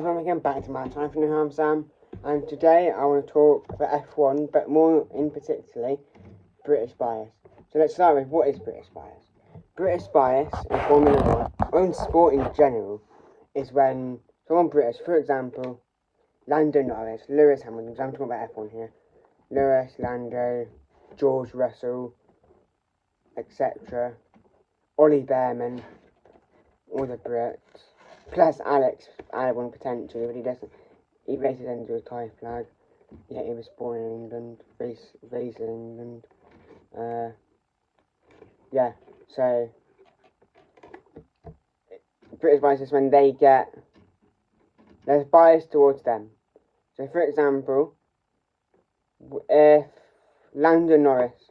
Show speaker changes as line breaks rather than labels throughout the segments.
Welcome again back to my channel. You know, I'm Sam, and today I want to talk about F1, but more in particularly British bias. So let's start with what is British bias. British bias in Formula 1, or in sport in general, is when someone British, for example, Lando Norris, Lewis Hamilton, because I'm talking about F1 here, Lewis, Lando, George Russell, etc., Ollie Bearman, all the Brits, plus Alex Albon potentially, but he doesn't. He races under a Thai flag. Yeah, he was born in England, raised in England. Yeah, so British bias is when there's bias towards them. So, for example, if Lando Norris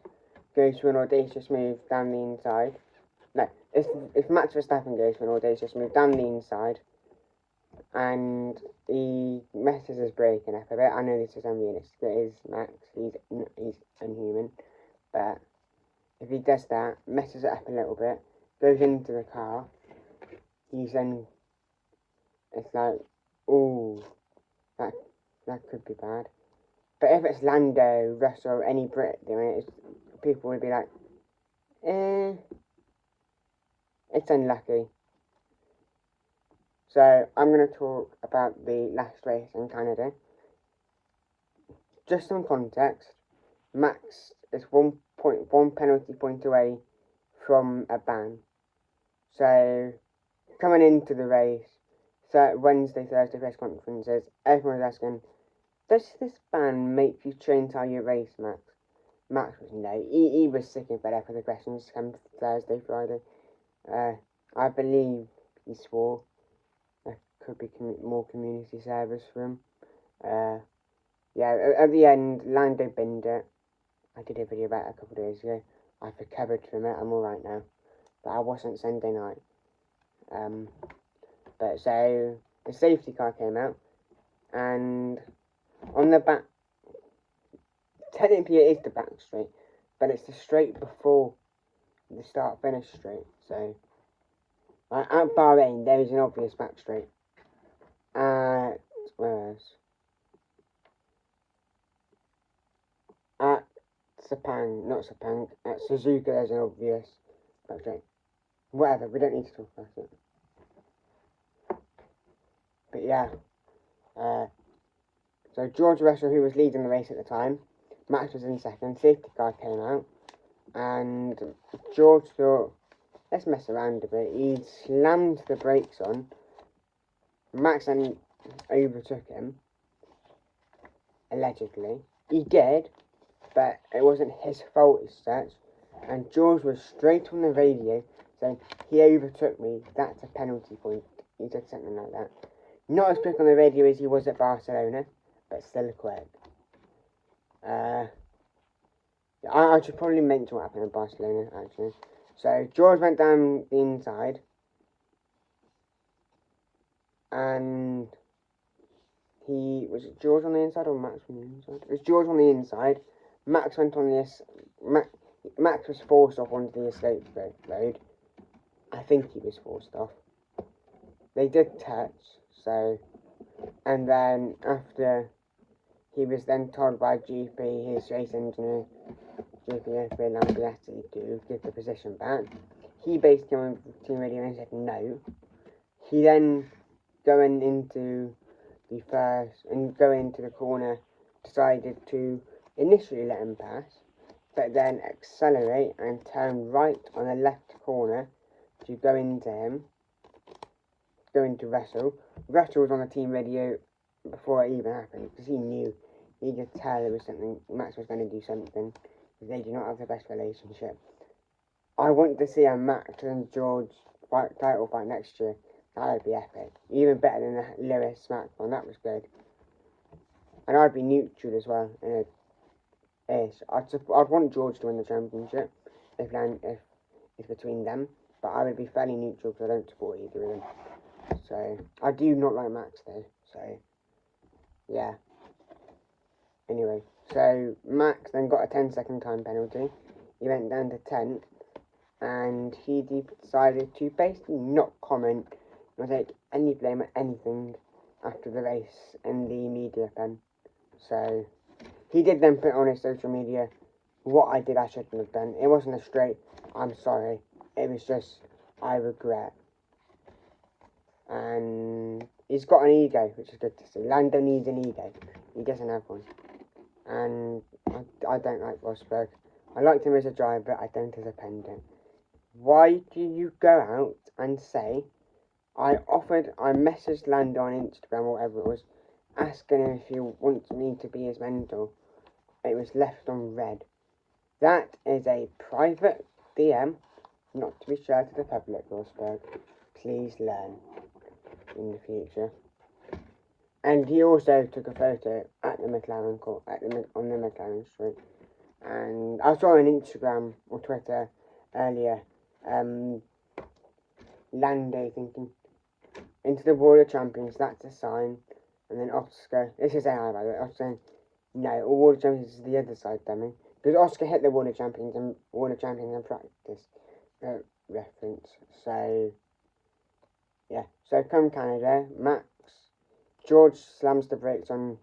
goes for an audacious move down the inside, no, if Max Verstappen goes for an audacious move down the inside, and he messes his braking up a bit. I know this is unrealistic. It is Max. He's unhuman. But if he does that, messes it up a little bit, goes into the car, it's like, ooh, that could be bad. But if it's Lando, Russell, any Brit doing it, people would be like, it's unlucky. So I'm going to talk about the last race in Canada. Just some context, Max is 1 penalty point away from a ban. So coming into the race, Wednesday, Thursday press conferences, everyone was asking, does this ban make you change how you race, Max? Max was no. He was sick and fed up with the questions come Thursday, Friday. I believe he swore. There could be more community service for him. Yeah, at the end, Lando binned it. I did a video about it a couple of days ago. I've recovered from it. I'm alright now. But I wasn't Sunday night. But so the safety car came out, and on the back, technically it is the back straight, but it's the straight before the start finish straight. So at Bahrain there is an obvious back straight. Where else? At at Suzuka there's an obvious back straight. Whatever, we don't need to talk about it. But yeah, so George Russell, who was leading the race at the time, Max was in second, safety car came out, and George thought, let's mess around a bit. He slammed the brakes on. Max then overtook him, allegedly. He did, but it wasn't his fault as such. And George was straight on the radio saying, he overtook me, that's a penalty point. He said something like that. Not as quick on the radio as he was at Barcelona, but still quick. I should probably mention what happened in Barcelona, actually. So, George went down the inside, and was it George on the inside or Max on the inside? It was George on the inside. Max went on this. Max was forced off onto the escape road. I think he was forced off. They did touch, so, and then after, he was then told by GP, his race engineer, GP Lambiati, to give the position back. He basically on team radio and said no. He then going into the corner, decided to initially let him pass, but then accelerate and turn right on the left corner to go into Russell. Russell was on the team radio before it even happened, because he knew, he could tell there was something, Max was going to do something, because they do not have the best relationship. I want to see a Max and George title fight next year. That would be epic. Even better than the Lewis SmackDown. That was good. And I'd be neutral as well. I'd want George to win the championship if it's between them. But I would be fairly neutral because I don't support either of them. So I do not like Max though. So yeah. Anyway, so Max then got a 10-second time penalty. He went down to 10th, and he decided to basically not comment or take any blame or anything after the race in the media then. So he did then put on his social media what I did I shouldn't have done. It wasn't a straight I'm sorry. It was just I regret. And he's got an ego, which is good to see. Lando needs an ego. He doesn't have one. And I don't like Rosberg. I liked him as a driver, but I don't as a pendant. Why do you go out and say, I messaged Lando on Instagram or whatever it was, asking him if he wants me to be his mentor. It was left on red. That is a private DM, not to be shared to the public, Rosberg. Please learn in the future. And he also took a photo at the McLaren court, on the McLaren street. And I saw on Instagram or Twitter earlier, Lando thinking, into the World of Champions, that's a sign. And then Oscar, this is AI by the way, Oscar saying, no, all World of Champions is the other side, dummy. Because Oscar hit the World of Champions in practice reference. So, yeah. So come Canada, George slams the brakes on,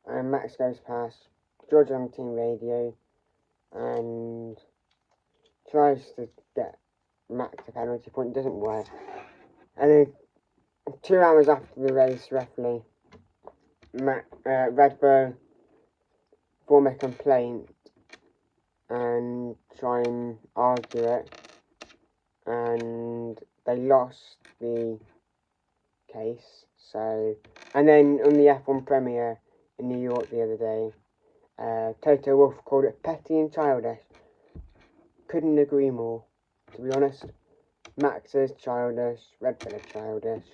and Max goes past. George on team radio, and tries to get Max a penalty point, doesn't work. And then 2 hours after the race, roughly, Red Bull form a complaint and try and argue it, and they lost the case. So, and then on the F1 premiere in New York the other day, Toto Wolff called it petty and childish. Couldn't agree more, to be honest. Max is childish, Red Bull is childish.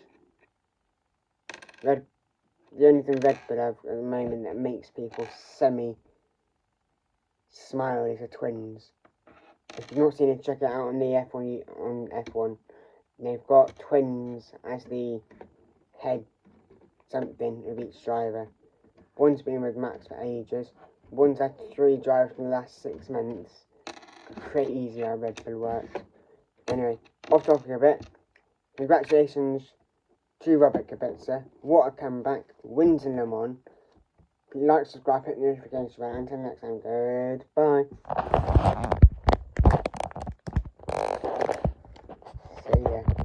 The only thing Red Bull have at the moment that makes people semi-smile is the twins. If you've not seen it, check it out on the F1. They've got twins as the head something of each driver. One's been with Max for ages. One's had 3 drivers in the last 6 months. Crazy how Red Bull works. Anyway, off topic a bit. Congratulations to Robert Kubica. What a comeback. Wins in Le Mans. Like, subscribe, hit the notification bell. Until next time, goodbye.